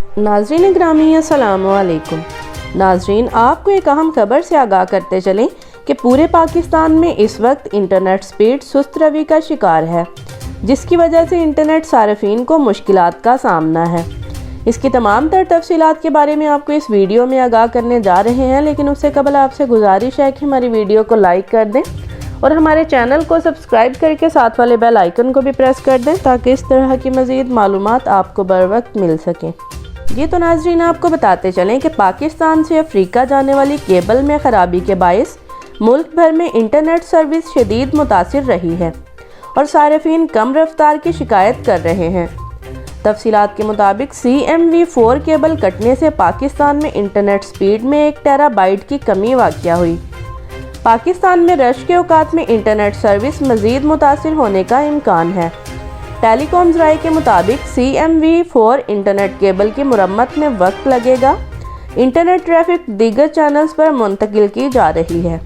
नाज़रीन ग्रामी अस्सलाम वालेकुम। नाज़रीन, आपको एक अहम खबर से आगाह करते चलें कि पूरे पाकिस्तान में इस वक्त इंटरनेट स्पीड सुस्त रवि का शिकार है, जिसकी वजह से इंटरनेट सार्फिन को मुश्किलात का सामना है। इसकी तमाम तर तफसीलात के बारे में आपको इस वीडियो में आगाह करने जा रहे हैं, लेकिन उससे कबल आपसे गुजारिश है कि हमारी वीडियो को लाइक कर दें और हमारे चैनल को सब्सक्राइब करके साथ वाले बेल आइकन को भी प्रेस कर दें, ताकि इस तरह की मज़ीद मालूमात आपको बर वक्त मिल सकें। ये तो नाज़रीन आपको बताते चलें कि पाकिस्तान से अफ्रीका जाने वाली केबल में ख़राबी के बायस मुल्क भर में इंटरनेट सर्विस शदीद मुतासिर रही है और सार्फिन कम रफ्तार की शिकायत कर रहे हैं। तफसीलात के मुताबिक CMV4 केबल कटने से पाकिस्तान में इंटरनेट स्पीड में 1 टेराबाइट की कमी वाक़या हुई। पाकिस्तान में रश के औकात में इंटरनेट सर्विस मज़ीद मुतासिर होने का इम्कान है। टेलीकॉम ज़राए के मुताबिक CMV4 इंटरनेट केबल की मुरम्मत में वक्त लगेगा। इंटरनेट ट्रैफिक दीगर चैनल्स पर मुंतकिल की जा रही है।